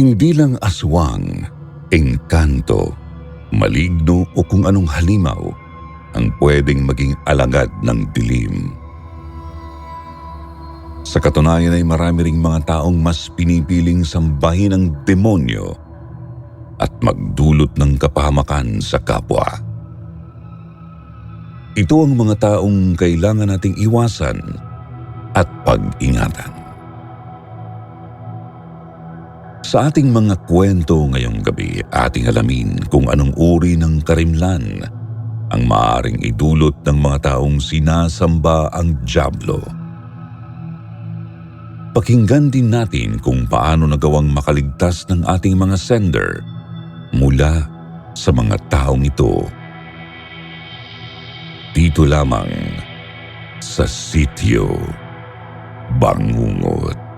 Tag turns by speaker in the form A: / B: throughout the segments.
A: Hindi lang aswang, engkanto, maligno o kung anong halimaw ang pwedeng maging alagad ng dilim. Sa katunayan ay marami ring mga taong mas pinipiling sambahin ang demonyo at magdulot ng kapahamakan sa kapwa. Ito ang mga taong kailangan nating iwasan at pag-ingatan. Sa ating mga kwento ngayong gabi, ating alamin kung anong uri ng karimlan ang maaaring idulot ng mga taong sinasamba ang dyablo. Pakinggan din natin kung paano nagawang makaligtas ng ating mga sender mula sa mga taong ito. Dito lamang sa Sitio Bangungot.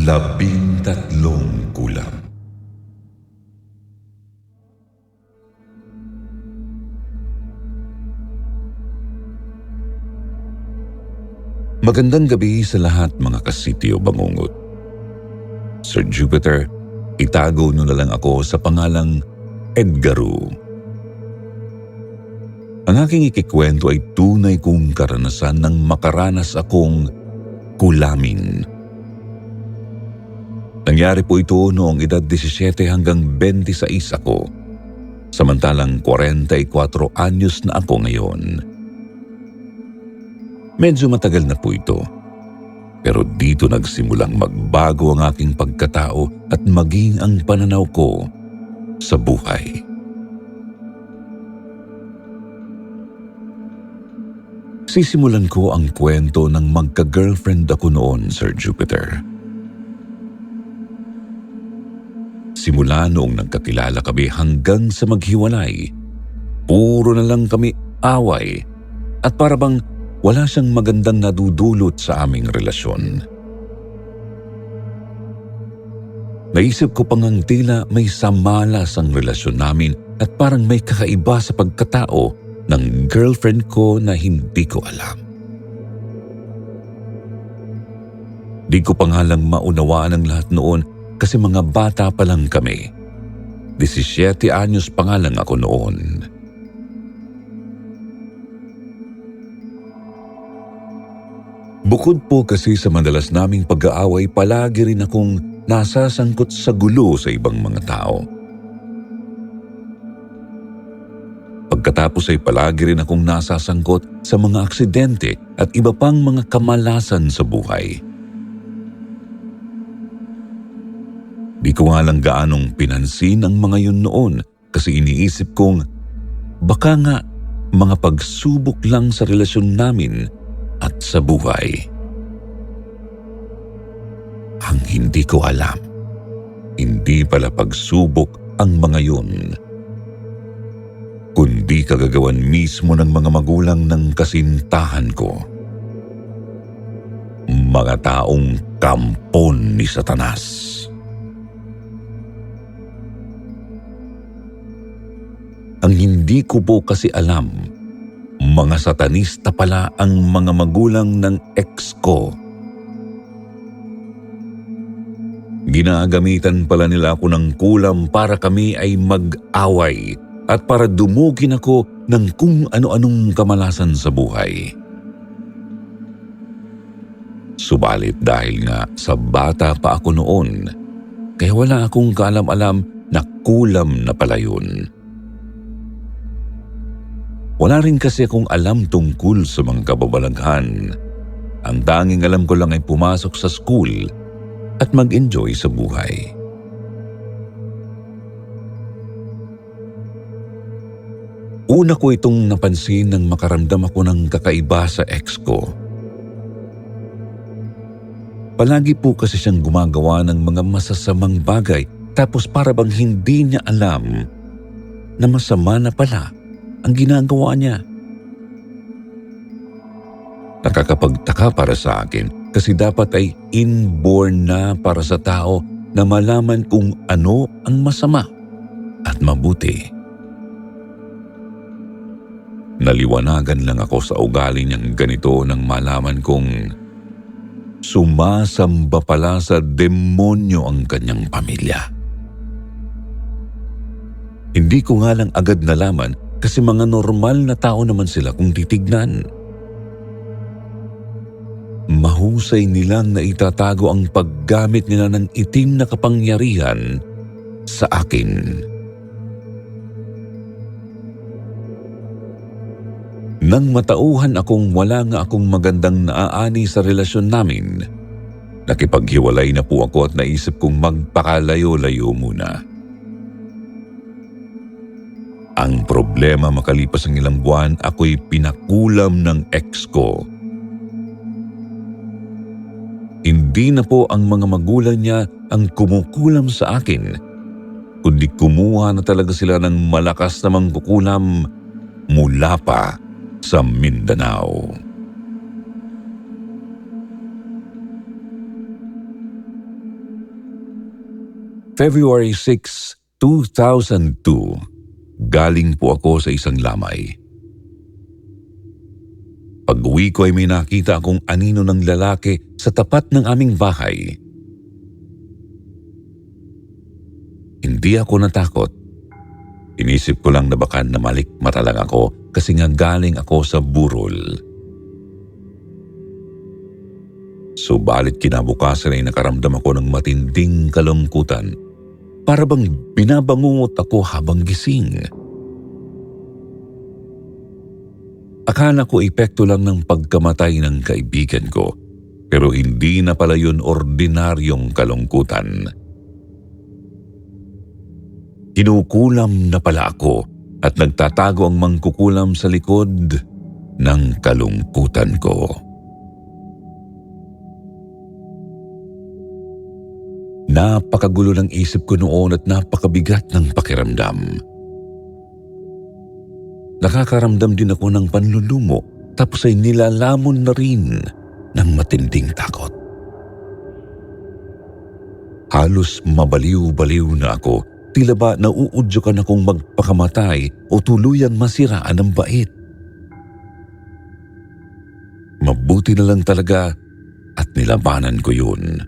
A: Labintatlong kulam. Magandang gabi sa lahat mga kasityo Bangungot. Sir Jupiter, itago nyo na lang ako sa pangalang Edgaru. Ang aking ikikwento ay tunay kong karanasan nang makaranas akong kulamin. Nangyari po ito noong edad 17 hanggang 26 ako, samantalang 44 anyos na ako ngayon. Medyo matagal na po ito, pero dito nagsimulang magbago ang aking pagkatao at maging ang pananaw ko sa buhay. Sisimulan ko ang kwento ng magka-girlfriend ako noon, Sir Jupiter. Simula noong nagkakilala kami hanggang sa maghiwalay, puro na lang kami away at para bang wala siyang magandang nadudulot sa aming relasyon. Naisip ko pang ang tila may samalas ang relasyon namin at parang may kakaiba sa pagkatao ng girlfriend ko na hindi ko alam. Di ko pa nga lang maunawaan ang lahat noon kasi mga bata pa lang kami. 17 anyos pa nga lang ako noon. Bukod po kasi sa madalas naming pag-aaway, palagi rin akong nasasangkot sa gulo sa ibang mga tao. Pagkatapos ay palagi rin akong nasasangkot sa mga aksidente at iba pang mga kamalasan sa buhay. Di ko nga lang gaanong pinansin ang mga yun noon kasi iniisip kong baka nga mga pagsubok lang sa relasyon namin at sa buhay. Ang hindi ko alam, hindi pala pagsubok ang mga yun, kundi kagagawan mismo ng mga magulang ng kasintahan ko. Mga taong kampon ni Satanas. Ang hindi ko po kasi alam, mga satanista pala ang mga magulang ng ex ko. Ginagamitan pala nila ako ng kulam para kami ay mag-away at para dumugin ako ng kung ano-anong kamalasan sa buhay. Subalit dahil nga sa bata pa ako noon, kaya wala akong kaalam-alam na kulam na pala yun. Wala rin kasi akong alam tungkol sa mga kababalaghan. Ang tanging alam ko lang ay pumasok sa school at mag-enjoy sa buhay. Una ko itong napansin nang makaramdam ako ng kakaiba sa ex ko. Palagi po kasi siyang gumagawa ng mga masasamang bagay tapos para bang hindi niya alam na masama na pala ang ginagawa niya. Nakakapagtaka para sa akin kasi dapat ay inborn na para sa tao na malaman kung ano ang masama at mabuti. Naliwanagan lang ako sa ugali niyang ganito nang malaman kong sumasamba pala sa demonyo ang kanyang pamilya. Hindi ko nga lang agad nalaman kasi mga normal na tao naman sila kung titignan. Mahusay nilang naitatago ang paggamit nila ng itim na kapangyarihan sa akin. Nang matauhan akong wala nga akong magandang naaani sa relasyon namin, nakipaghiwalay na po ako at naisip kong magpakalayo-layo muna. Ang problema, makalipas ang ilang buwan, ako'y pinakulam ng ex ko. Hindi na po ang mga magulang niya ang kumukulam sa akin, kundi kumuha na talaga sila ng malakas na mangkukulam mula pa sa Mindanao. February 6, 2002, galing po ako sa isang lamay. Pag-uwi ko ay may nakita akong anino ng lalaki sa tapat ng aming bahay. Hindi ako natakot. Inisip ko lang na baka namalikmata lang ako kasi nga galing ako sa burol. Subalit kinabukasan ay nakaramdam ako ng matinding kalungkutan. Para bang binabangungot ako habang gising. Akala ko epekto lang ng pagkamatay ng kaibigan ko, pero hindi na pala yun ordinaryong kalungkutan. Kinukulam na pala ako at nagtatago ang mangkukulam sa likod ng kalungkutan ko. Napakagulo ng isip ko noon at napakabigat ng pakiramdam. Nakakaramdam din ako ng panlulumo tapos ay nilalamon na rin ng matinding takot. Halos mabaliw-baliw na ako, tila ba nauudyokan akong magpakamatay o tuluyang masiraan ng bait. Mabuti na lang talaga at nilabanan ko yun.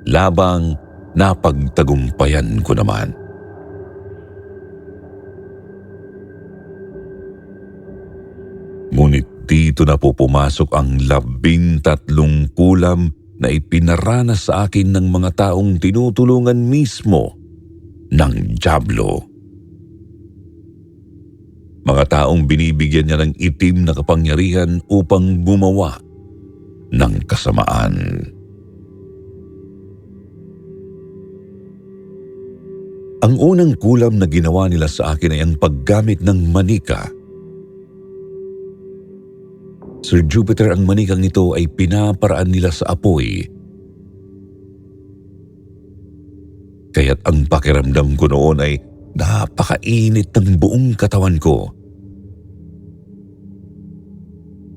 A: Labang napagtagumpayan ko naman. Ngunit dito na po pumasok ang 13 kulam na ipinaranas sa akin ng mga taong tinutulungan mismo ng dyablo. Mga taong binibigyan niya ng itim na kapangyarihan upang gumawa ng kasamaan. Ang unang kulam na ginawa nila sa akin ay ang paggamit ng manika. Sir Jupiter, ang manikang ito ay pinaparaan nila sa apoy. Kaya't ang pakiramdam ko noon ay napakainit ng buong katawan ko.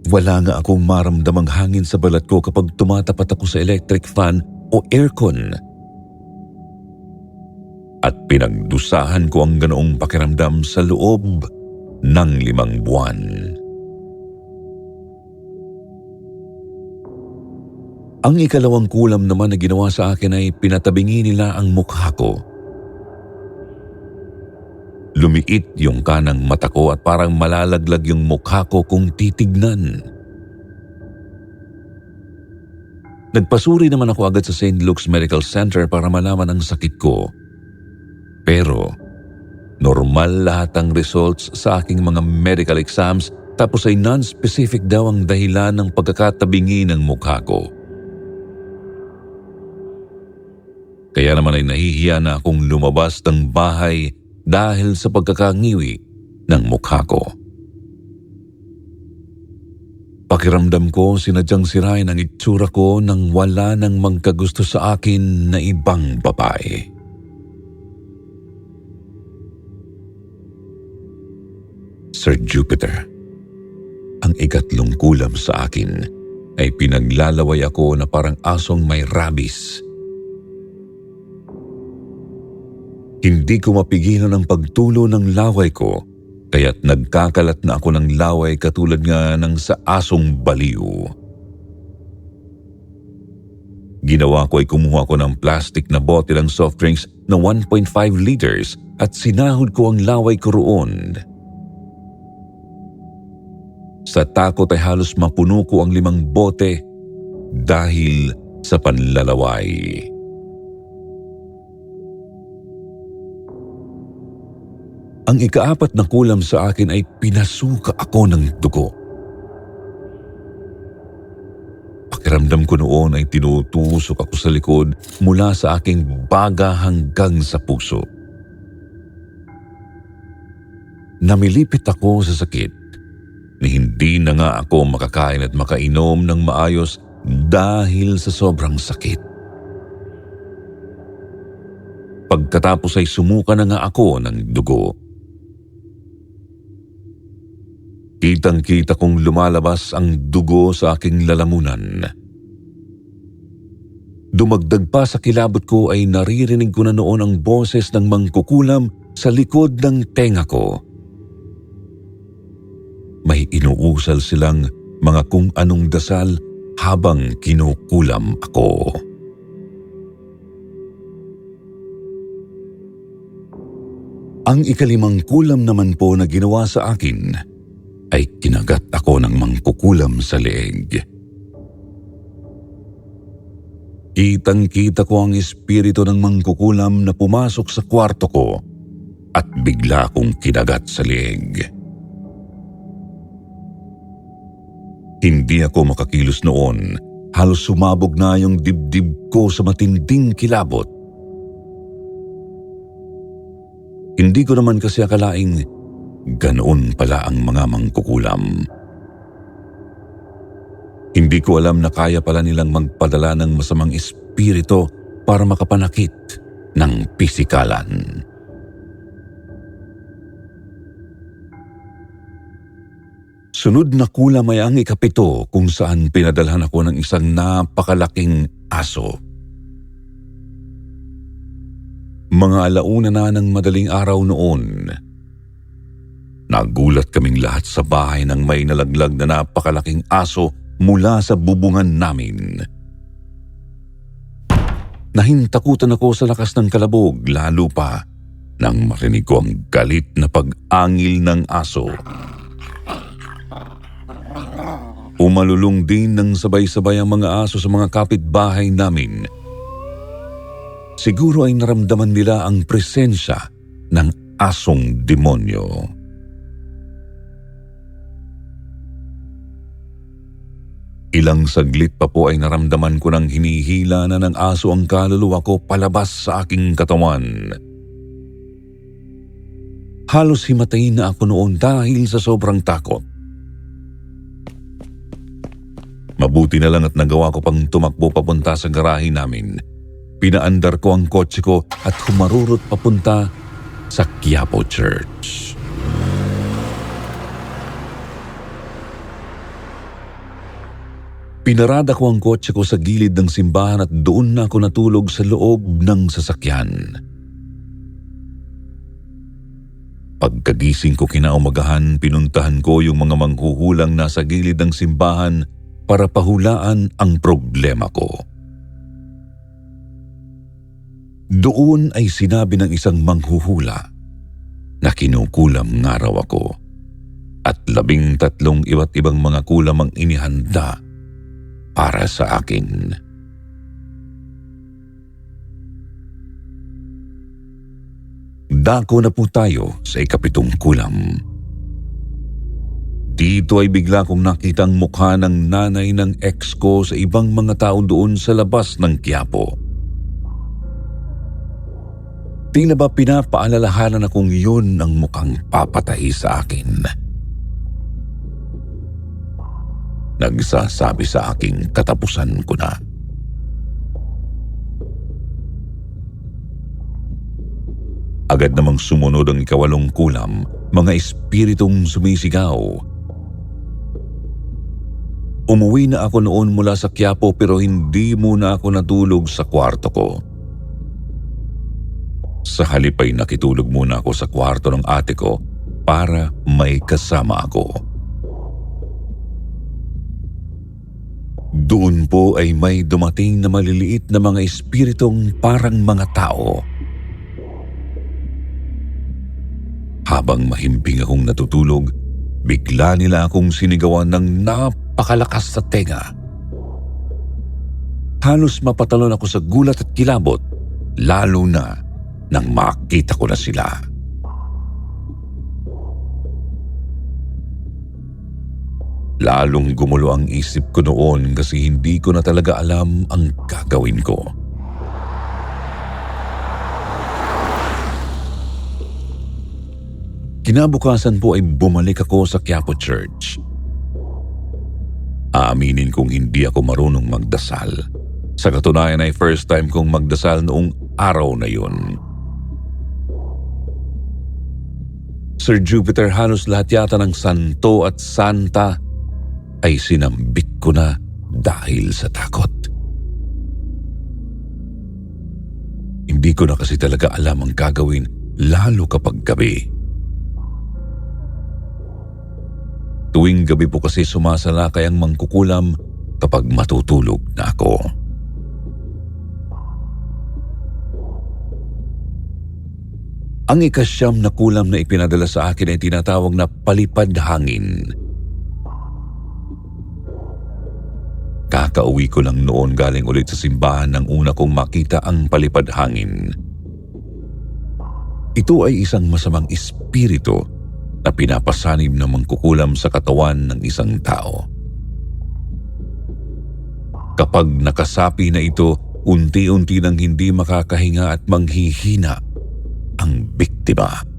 A: Wala nga akong maramdamang hangin sa balat ko kapag tumatapat ako sa electric fan o aircon. At pinagdusahan ko ang ganoong pakiramdam sa loob ng 5 buwan. Ang ikalawang kulam naman na ginawa sa akin ay pinatabingi nila ang mukha ko. Lumiit yung kanang mata ko at parang malalaglag yung mukha ko kung titignan. Nagpasuri naman ako agad sa St. Luke's Medical Center para malaman ang sakit ko. Pero normal lahat ang results sa aking mga medical exams tapos ay non-specific daw ang dahilan ng pagkakatabingi ng mukha ko. Kaya naman ay nahihiya na akong lumabas ng bahay dahil sa pagkakangiwi ng mukha ko. Pakiramdam ko sinadyang sirain ang itsura ko nang wala nang magkagusto sa akin na ibang babae. Sir Jupiter, ang ikatlong kulam sa akin ay pinaglalaway ako na parang asong may rabies. Hindi ko mapigilan ang pagtulo ng laway ko kaya't nagkakalat na ako ng laway katulad nga ng sa asong baliw. Ginawa ko ay kumuha ko ng plastic na bote ng soft drinks na 1.5 liters at sinahod ko ang laway ko roon. Sa takot ay halos mapuno ko ang 5 bote dahil sa panlalaway. Ang ika-4 na kulam sa akin ay pinasuka ako ng dugo. Pakiramdam ko noon ay tinutusok ako sa likod mula sa aking baga hanggang sa puso. Namilipit ako sa sakit ni hindi na nga ako makakain at makainom ng maayos dahil sa sobrang sakit. Pagkatapos ay sumuka na nga ako ng dugo. Kitang-kita kong lumalabas ang dugo sa aking lalamunan. Dumagdag pa sa kilabot ko ay naririnig ko na noon ang boses ng mangkukulam sa likod ng tenga ko. May inuusal silang mga kung anong dasal habang kinukulam ako. Ang ika-5 kulam naman po na ginawa sa akin ay kinagat ako ng mangkukulam sa leeg. Kitang-kita ko ang espiritu ng mangkukulam na pumasok sa kwarto ko at bigla akong kinagat sa leeg. Hindi ako makakilos noon, halos sumabog na yung dibdib ko sa matinding kilabot. Hindi ko naman kasi akalaing ganoon pala ang mga mangkukulam. Hindi ko alam na kaya pala nilang magpadala ng masamang espiritu para makapanakit ng pisikalan. Sunod na kulam ay ang ika-7 kung saan pinadalhan ako ng isang napakalaking aso. Mga alauna na ng madaling araw noon. Nagulat kaming lahat sa bahay nang may nalaglag na napakalaking aso mula sa bubungan namin. Nahintakutan ako sa lakas ng kalabog, lalo pa nang marinig ko ang galit na pag-angil ng aso. Umalulong din ng sabay-sabay ang mga aso sa mga kapitbahay namin. Siguro ay naramdaman nila ang presensya ng asong demonyo. Ilang saglit pa po ay naramdaman ko nang hinihila na ng aso ang kaluluwa ko palabas sa aking katawan. Halos himatayin na ako noon dahil sa sobrang takot. Mabuti na lang at nagawa ko pang tumakbo papunta sa garahe namin. Pinaandar ko ang kotse ko at humarurot papunta sa Quiapo Church. Pinarada ko ang kotse ko sa gilid ng simbahan at doon na ako natulog sa loob ng sasakyan. Pagkagising ko kinaumagahan, pinuntahan ko yung mga manghuhulang nasa gilid ng simbahan para pahulaan ang problema ko. Doon ay sinabi ng isang manghuhula na kinukulam nga raw ako at 13 iba't ibang mga kulam ang inihanda para sa akin. Dako na po tayo sa ika-7 kulam. Dito ay bigla kong nakita ang mukha ng nanay ng ex ko sa ibang mga tao doon sa labas ng Quiapo. Tila ba pinapaalalahanan akong yun ang mukhang papatay sa akin. Nagsasabi sa aking katapusan ko na. Agad namang sumunod ang ika-8 kulam, mga espiritong sumisigaw. Umuwi na ako noon mula sa Quiapo pero hindi muna ako natulog sa kwarto ko. Sa halip ay nakitulog muna ako sa kwarto ng ate ko para may kasama ako. Doon po ay may dumating na maliliit na mga espiritong parang mga tao. Habang mahimbing akong natutulog, bigla nila akong sinigawan ng napakalakas sa tenga. Halos mapatalon ako sa gulat at kilabot, lalo na nang makita ko na sila. Lalong gumulo ang isip ko noon kasi hindi ko na talaga alam ang gagawin ko. Kinabukasan po ay bumalik ako sa Quiapo Church. Aaminin kong hindi ako marunong magdasal. Sa katunayan ay first time kong magdasal noong araw na yun. Sir Jupiter, halos lahat yata ng santo at santa ay sinambit ko na dahil sa takot. Hindi ko na kasi talaga alam ang gagawin lalo kapag gabi. Tuwing gabi po kasi sumasalakay ang mangkukulam kapag matutulog na ako. Ang ikasyam na kulam na ipinadala sa akin ay tinatawag na palipad hangin. Kakauwi ko lang noon galing ulit sa simbahan nang una kong makita ang palipad hangin. Ito ay isang masamang espiritu na pinapasanib ng mangkukulam sa katawan ng isang tao. Kapag nakasapi na ito, unti-unti nang hindi makakahinga at manghihina ang biktima.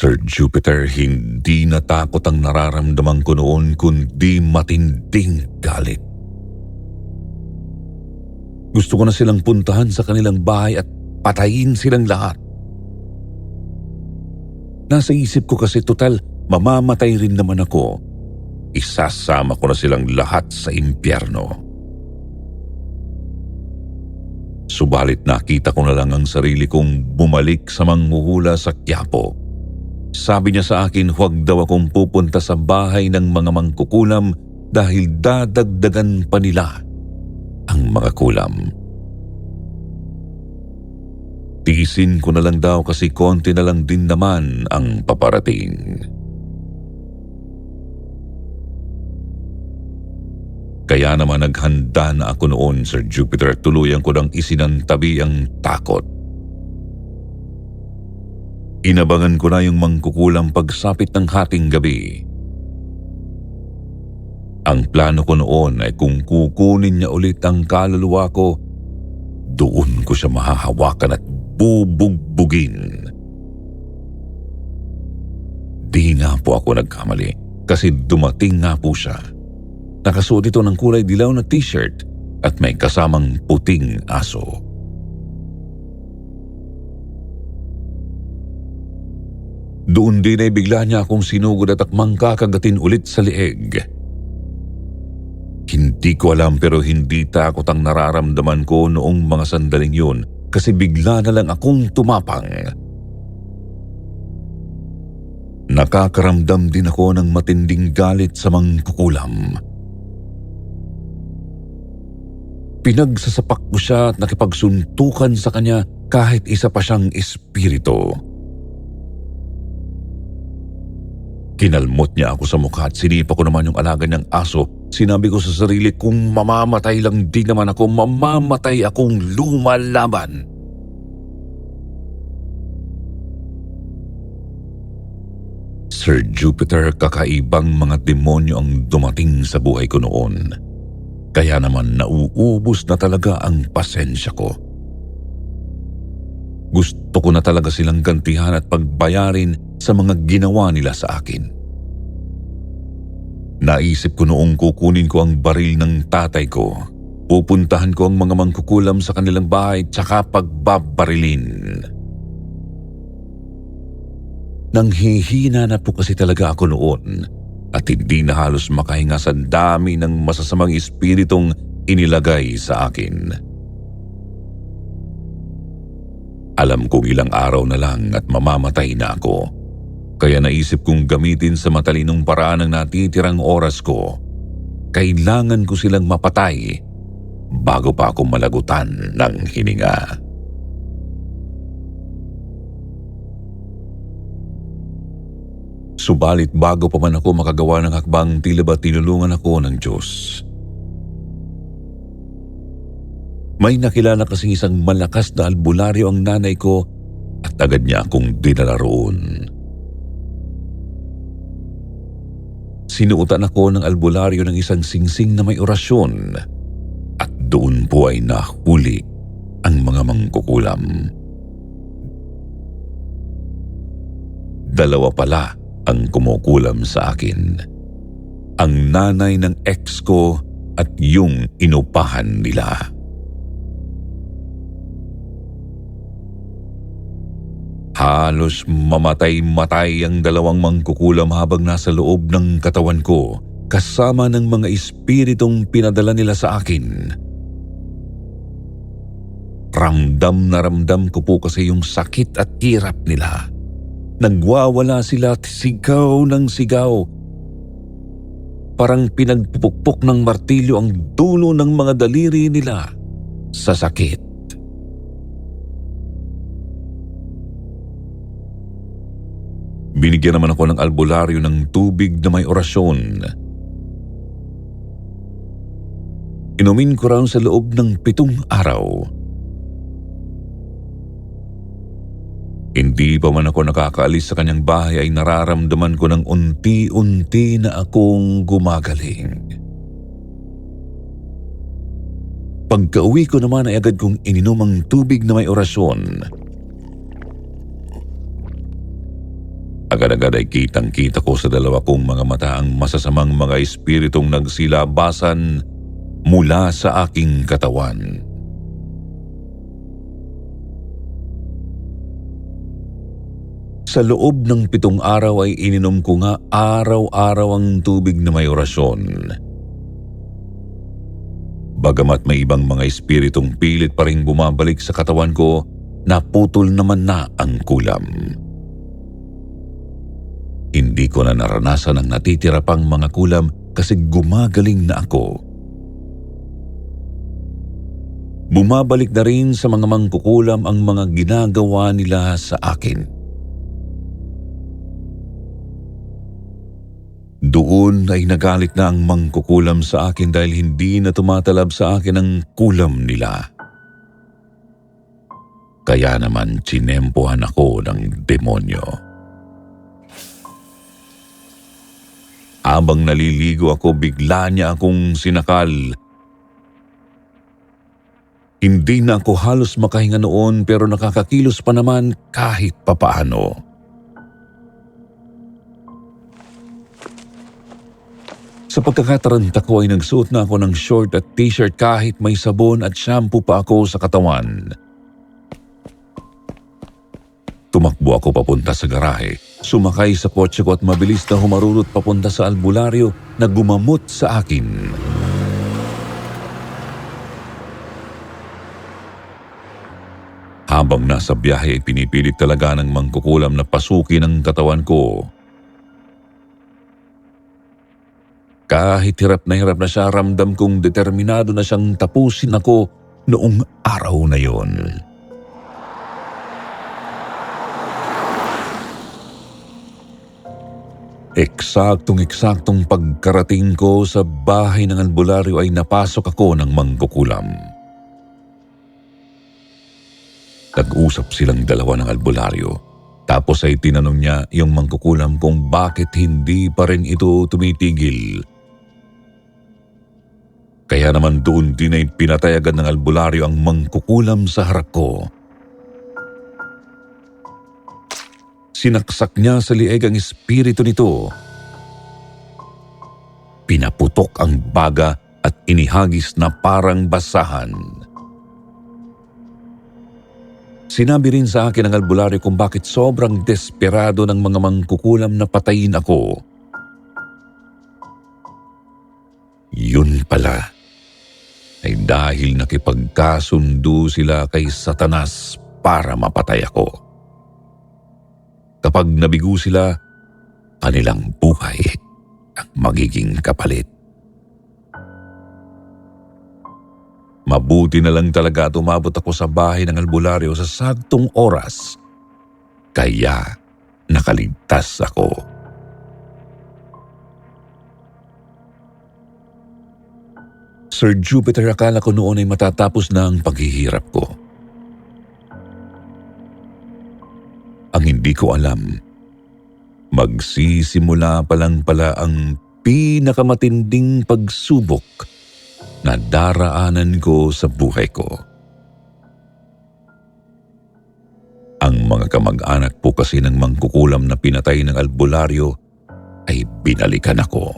A: Sir Jupiter, hindi natakot ang nararamdaman ko noon kundi matinding galit. Gusto ko na silang puntahan sa kanilang bahay at patayin silang lahat. Nasa isip ko kasi total mamamatay rin naman ako. Isasama ko na silang lahat sa impyerno. Subalit nakita ko na lang ang sarili kong bumalik sa manghuhula sa Quiapo. Sabi niya sa akin huwag daw akong pupunta sa bahay ng mga mangkukulam dahil dadagdagan pa nila ang mga kulam. Tiisin ko na lang daw kasi konti na lang din naman ang paparating. Kaya naman naghanda na ako noon, Sir Jupiter, at tuluyan ko nang isinantabi ang takot. Inabangan ko na yung mangkukulam pagsapit ng hating gabi. Ang plano ko noon ay kung kukunin niya ulit ang kaluluwa ko, doon ko siya mahahawakan at bubugbugin. Di nga po ako nagkamali kasi dumating nga po siya. Nakasuot ito ng kulay dilaw na t-shirt at may kasamang puting aso. Doon din ay bigla niya akong sinugod at akmang kakagatin ulit sa leeg. Hindi ko alam pero hindi takot ang nararamdaman ko noong mga sandaling yun kasi bigla na lang akong tumapang. Nakakaramdam din ako ng matinding galit sa mangkukulam. Pinagsasapak ko siya at nakipagsuntukan sa kanya kahit isa pa siyang espiritu. Kinalmot niya ako sa mukha at sinipa ko naman yung alaga niyang aso. Sinabi ko sa sarili kung mamamatay lang din naman ako, mamamatay akong lumalaban. Sir Jupiter, kakaibang mga demonyo ang dumating sa buhay ko noon. Kaya naman nauubos na talaga ang pasensya ko. Gusto ko na talaga silang gantihan at pagbayarin sa mga ginawa nila sa akin. Naisip ko noong kukunin ko ang baril ng tatay ko. Pupuntahan ko ang mga mangkukulam sa kanilang bahay tsaka pagbabarilin. Nanghihina na po kasi talaga ako noon at hindi na halos makahinga sa dami ng masasamang espiritong inilagay sa akin. Alam kong ilang araw na lang at mamamatay na ako. Kaya naisip kong gamitin sa matalinong paraan ang natitirang oras ko. Kailangan ko silang mapatay bago pa ako malagutan ng hininga. Subalit bago pa man ako makagawa ng hakbang, tila ba tinulungan ako ng Diyos. May nakilala kasing isang malakas na albularyo ang nanay ko at agad niya akong dinala roon. Sinuotan ako ng albularyo ng isang singsing na may orasyon at doon po ay nahuli ang mga mangkukulam. Dalawa pala ang kumukulam sa akin. Ang nanay ng ex ko at yung inupahan nila. Halos mamatay-matay ang dalawang mangkukulam habang nasa loob ng katawan ko, kasama ng mga espiritong pinadala nila sa akin. Ramdam na ramdam ko po kasi yung sakit at hirap nila. Nagwawala sila at sigaw ng sigaw. Parang pinagpupukpok ng martilyo ang dulo ng mga daliri nila sa sakit. Binigyan naman ako ng albularyo ng tubig na may orasyon. Inumin ko raw sa loob ng 7 araw. Hindi pa man ako nakakaalis sa kanyang bahay ay nararamdaman ko ng unti-unti na akong gumagaling. Pagka-uwi ko naman ay agad kong ininom ang tubig na may orasyon. Agad-agad ay kitang-kita ko sa dalawa kong mga mata ang masasamang mga espiritong nagsilabasan mula sa aking katawan. Sa loob ng 7 araw ay ininom ko nga araw-araw ang tubig na may orasyon. Bagamat may ibang mga espiritong pilit pa rin bumabalik sa katawan ko, naputol naman na ang kulam. Hindi ko na naranasan ang natitira pang mga kulam kasi gumagaling na ako. Bumabalik na rin sa mga mangkukulam ang mga ginagawa nila sa akin. Doon ay nagalit na ang mangkukulam sa akin dahil hindi na tumatalab sa akin ang kulam nila. Kaya naman tsinempohan ako ng demonyo. Habang naliligo ako, bigla niya akong sinakal. Hindi na ako halos makahinga noon pero nakakakilos pa naman kahit papaano. Sa pagkakataranta ko ay nagsuot na ako ng short at t-shirt kahit may sabon at shampoo pa ako sa katawan. Tumakbo ako papunta sa garahe, sumakay sa kotse ko at mabilis na humarurot papunta sa albularyo na gumamot sa akin. Habang nasa biyahe ay pinipilit talaga ng mangkukulam na pasukin ang katawan ko. Kahit hirap na siya, ramdam kong determinado na siyang tapusin ako noong araw na yon. Eksaktong pagkarating ko sa bahay ng albularyo ay napasok ako ng mangkukulam. Nag-usap silang dalawa ng albularyo. Tapos ay tinanong niya yung mangkukulam kung bakit hindi pa rin ito tumitigil. Kaya naman doon din ay pinatayagan ng albularyo ang mangkukulam sa harap ko. Sinaksak niya sa lieg ang espiritu nito. Pinaputok ang baga at inihagis na parang basahan. Sinabi rin sa akin ng albularyo kung bakit sobrang desperado ng mga mangkukulam na patayin ako. Yun pala ay dahil nakipagkasundo sila kay Satanas para mapatay ako. Kapag nabigo sila, kanilang buhay ang magiging kapalit. Mabuti na lang talaga at umabot ako sa bahay ng albularyo sa saktong oras. Kaya nakaligtas ako. Sir Jupiter, akala ko noon ay matatapos na ang paghihirap ko. Ang hindi ko alam, magsisimula pa lang pala ang pinakamatinding pagsubok na daraanan ko sa buhay ko. Ang mga kamag-anak po kasi ng mangkukulam na pinatay ng albularyo ay binalikan ako.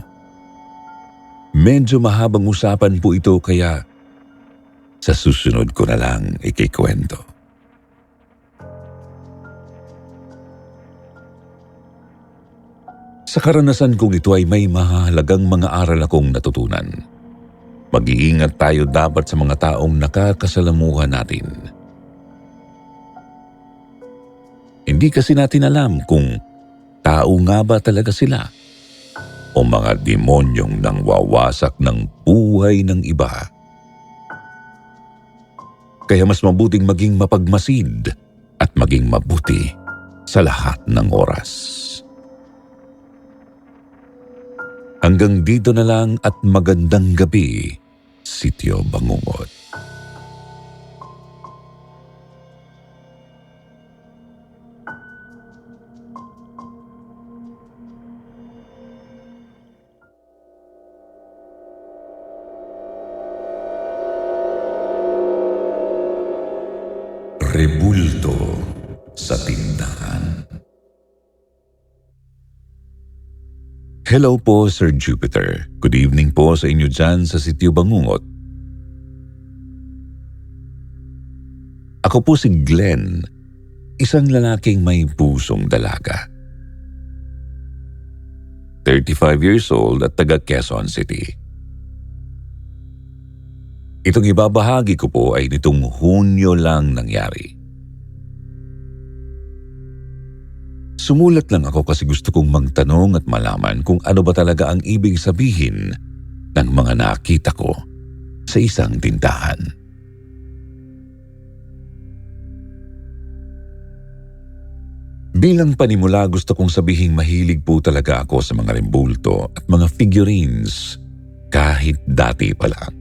A: Medyo mahabang usapan po ito kaya sa susunod ko na lang ikikwento. Sa karanasan kong ito ay may mahalagang mga aral akong natutunan. Mag-iingat tayo dapat sa mga taong nakakasalamuha natin. Hindi kasi natin alam kung tao nga ba talaga sila o mga demonyong nangwawasak ng buhay ng iba. Kaya mas mabuting maging mapagmasid at maging mabuti sa lahat ng oras. Hanggang dito na lang at magandang gabi, Sitio Bangungot. Rebulto sa tindahan. Hello po, Sir Jupiter. Good evening po sa inyo dyan sa Sitio Bangungot. Ako po si Glenn, isang lalaking may pusong dalaga. 35 years old at taga Quezon City. Itong ibabahagi ko po ay nitong Hunyo lang nangyari. Sumulat lang ako kasi gusto kong magtanong at malaman kung ano ba talaga ang ibig sabihin ng mga nakita ko sa isang tindahan. Bilang panimula, gusto kong sabihing mahilig po talaga ako sa mga rebulto at mga figurines kahit dati pa lang.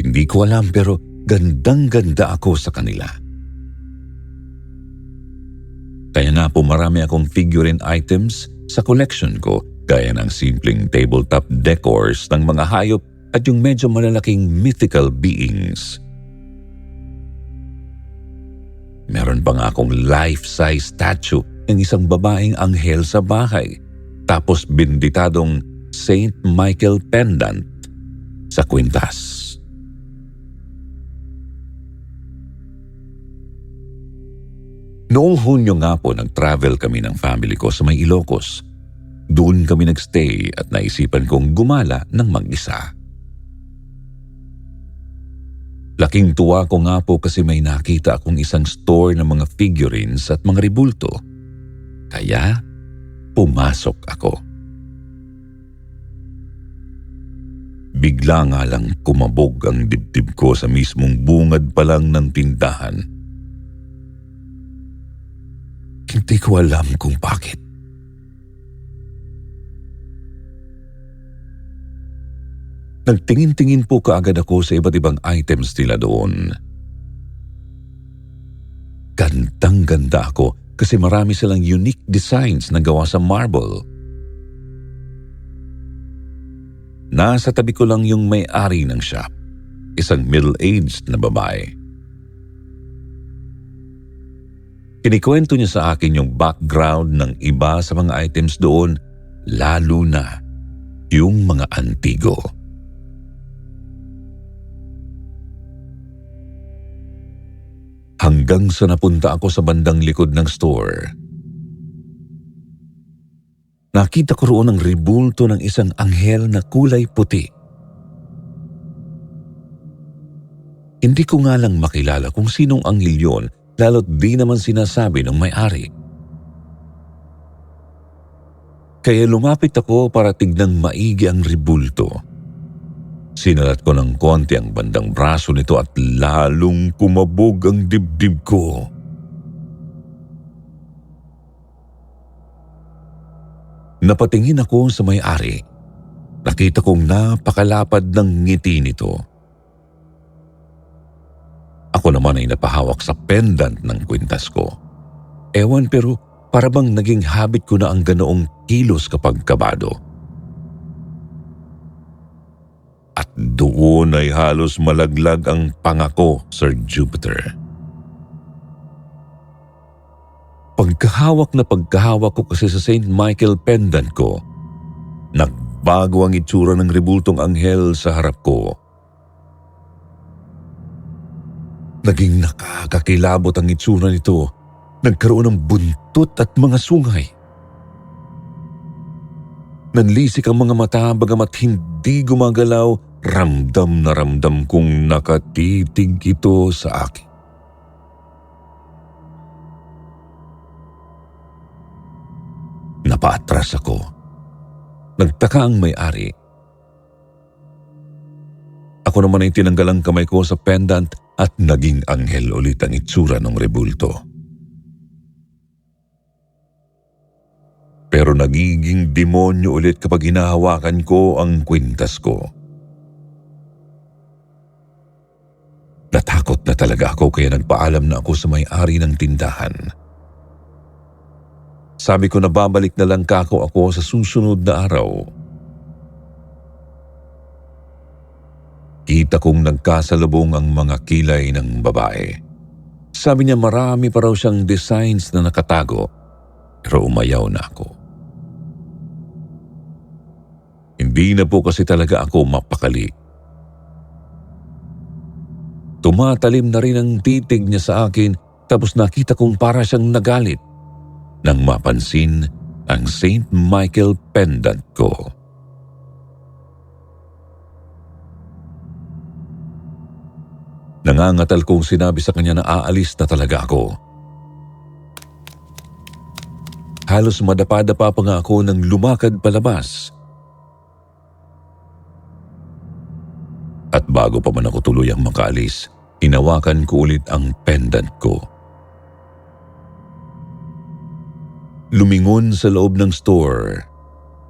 A: Hindi ko alam pero gandang-ganda ako sa kanila. Kaya nga po marami akong figurine items sa collection ko gaya ng simpleng tabletop decors ng mga hayop at yung medyo malalaking mythical beings. Meron pa nga akong life-size statue ng isang babaeng anghel sa bahay tapos benditadong Saint Michael pendant sa kwintas. Noong Hunyo nga po, nag-travel kami ng family ko sa may Ilocos. Doon kami nagstay at naisipan kong gumala ng mag-isa. Laking tuwa ko nga po kasi may nakita akong isang store ng mga figurines at mga rebulto. Kaya pumasok ako. Bigla nga lang kumabog ang dibdib ko sa mismong bungad pa lang ng tindahan. Hindi ko alam kung bakit. Nagtingin-tingin po kaagad ako sa iba't ibang items nila doon. Gandang-ganda ako kasi marami silang unique designs na gawa sa marble. Nasa tabi ko lang yung may-ari ng shop, isang middle-aged na babae. Kinikwento niya sa akin yung background ng iba sa mga items doon, lalo na yung mga antigo. Hanggang sa napunta ako sa bandang likod ng store. Nakita ko roon ang rebulto ng isang anghel na kulay puti. Hindi ko nga lang makilala kung sinong anghel yun, lalo't di naman sinasabi ng may-ari. Kaya lumapit ako para tignang maigi ang rebulto. Sinalat ko ng konti ang bandang braso nito at lalong kumabog ang dibdib ko. Napatingin ako sa may-ari. Nakita kong napakalapad ng ngiti nito. Ako naman ay napahawak sa pendant ng kwintas ko. Ewan pero para bang naging habit ko na ang ganoong kilos kapag kabado. At doon ay halos malaglag ang pangako, Sir Jupiter. Pagkahawak ko kasi sa St. Michael pendant ko, nagbago ang itsura ng rebultong anghel sa harap ko. Naging nakakakilabot ang itsura nito. Nagkaroon ng buntot at mga sungay. Nanlisik ang mga mata bagamat hindi gumagalaw, ramdam na ramdam kong nakatitig ito sa akin. Napaatras ako. Nagtaka ang may-ari. Ako naman ay tinanggal ang kamay ko sa pendant at naging anghel ulit ang itsura ng rebulto. Pero nagiging demonyo ulit kapag hinahawakan ko ang kwintas ko. Natakot na talaga ako kaya nagpaalam na ako sa may-ari ng tindahan. Sabi ko na babalik na lang kako ako sa susunod na araw. Kita kong nagkasalubong ang mga kilay ng babae. Sabi niya marami pa raw siyang designs na nakatago, pero umayaw na ako. Hindi na po kasi talaga ako mapakali. Tumatalim na rin ang titig niya sa akin tapos nakita kong para siyang nagalit nang mapansin ang St. Michael pendant ko. Nangangatal kong sinabi sa kanya na aalis na talaga ako. Halos madapa-dapa pa nga ako nang lumakad palabas. At bago pa man ako tuluyang makaalis, hinawakan ko ulit ang pendant ko. Lumingon sa loob ng store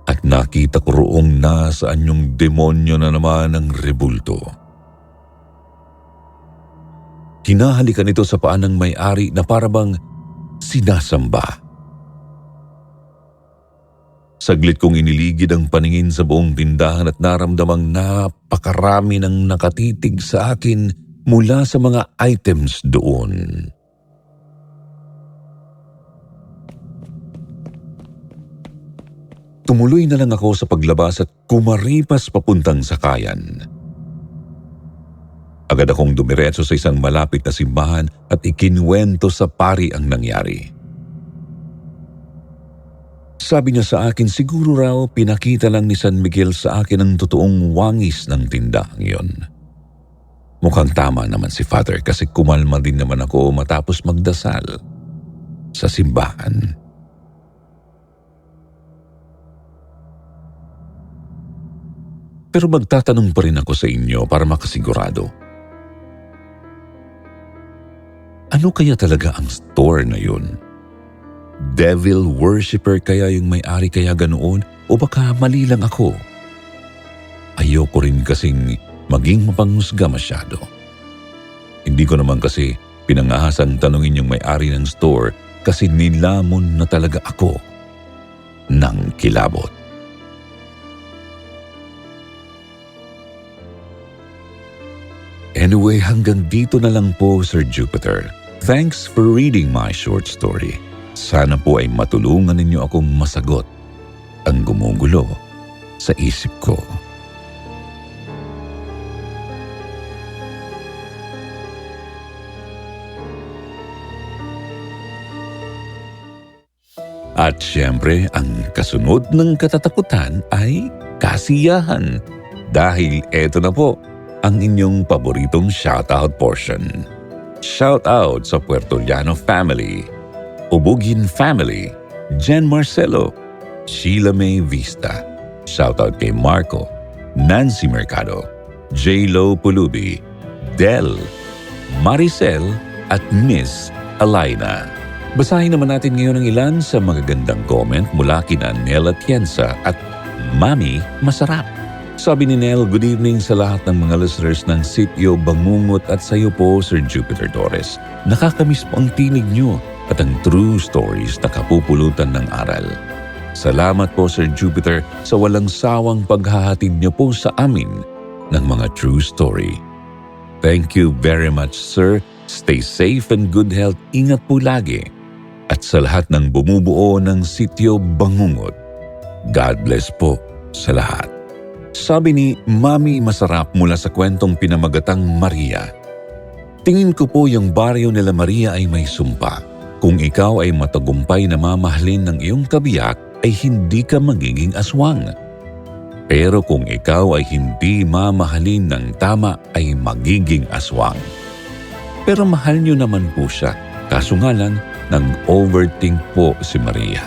A: at nakita ko roong nasaan yung demonyo na naman ng rebulto. Hinahalikan ito sa paan ng may-ari na parabang sinasamba. Saglit kong iniligid ang paningin sa buong tindahan at naramdamang napakarami ng nakatitig sa akin mula sa mga items doon. Tumuloy na lang ako sa paglabas at kumaripas papuntang sakayan. Agad akong dumiretso sa isang malapit na simbahan at ikinuwento sa pari ang nangyari. Sabi niya sa akin siguro raw pinakita lang ni San Miguel sa akin ang totoong wangis ng tindahang iyon. Mukhang tama naman si Father kasi kumalma din naman ako matapos magdasal sa simbahan. Pero magtatanong pa rin ako sa inyo para makasigurado. Ano kaya talaga ang store na yun? Devil worshipper kaya yung may-ari kaya ganoon o baka mali lang ako? Ayoko rin kasing maging mapanghusga masyado. Hindi ko naman kasi pinangahasang tanungin yung may-ari ng store kasi nilamon na talaga ako ng kilabot. Anyway, hanggang dito na lang po, Sir Jupiter. Thanks for reading my short story. Sana po ay matulungan ninyo akong masagot ang gumugulo sa isip ko. At syempre, ang kasunod ng katatakutan ay kasiyahan. Dahil eto na po ang inyong paboritong shoutout portion. Shoutout sa Puerto Llano family, Ubugin family, Jen Marcelo, Sheila May Vista. Shoutout kay Marco, Nancy Mercado, J-Lo Pulubi, Del, Maricel at Miss Alaina. Basahin naman natin ngayon ang ilan sa magagandang comment mula kina Nel Atienza at Mami Masarap. Sabi ni Nel, good evening sa lahat ng mga listeners ng Sitio Bangungot at sa iyo po, Sir Jupiter Torres. Nakakamiss po ang tinig nyo at ang true stories na kapupulutan ng aral. Salamat po, Sir Jupiter, sa walang sawang paghahatid nyo po sa amin ng mga true story. Thank you very much, sir. Stay safe and good health. Ingat po lagi. At sa lahat ng bumubuo ng Sitio Bangungot, God bless po sa lahat. Sabi ni Mami Masarap mula sa kwentong pinamagatang Maria. Tingin ko po yung baryo nila Maria ay may sumpa. Kung ikaw ay matagumpay na mamahalin ng iyong kabiyak, ay hindi ka magiging aswang. Pero kung ikaw ay hindi mamahalin ng tama, ay magiging aswang. Pero mahal niyo naman po siya, kaso nga lang, nag-overthink po si Maria.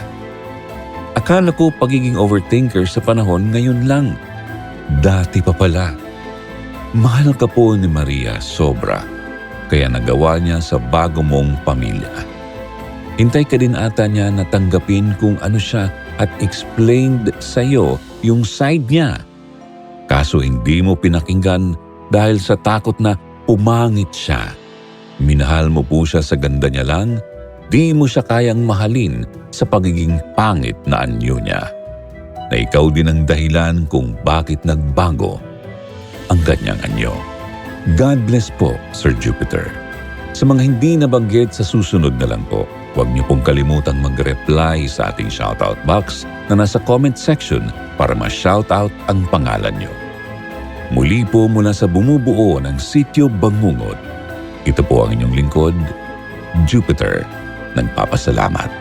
A: Akala ko pagiging overthinker sa panahon ngayon lang. Dati pa pala. Mahal ka po ni Maria sobra, kaya nagawa niya sa bago mong pamilya. Hintay ka din ata niya na tanggapin kung ano siya at explained sa'yo yung side niya. Kaso hindi mo pinakinggan dahil sa takot na pumangit siya. Minahal mo po siya sa ganda niya lang, di mo siya kayang mahalin sa pagiging pangit na anyo niya. Na ikaw din ang dahilan kung bakit nagbago ang kanyang anyo. God bless po, Sir Jupiter. Sa mga hindi nabanggit sa susunod na lang po, huwag niyo pong kalimutang mag-reply sa ating shoutout box na nasa comment section para ma-shoutout ang pangalan niyo. Muli po mula sa bumubuo ng Sitio Bangungot, ito po ang inyong lingkod, Jupiter, nagpapasalamat.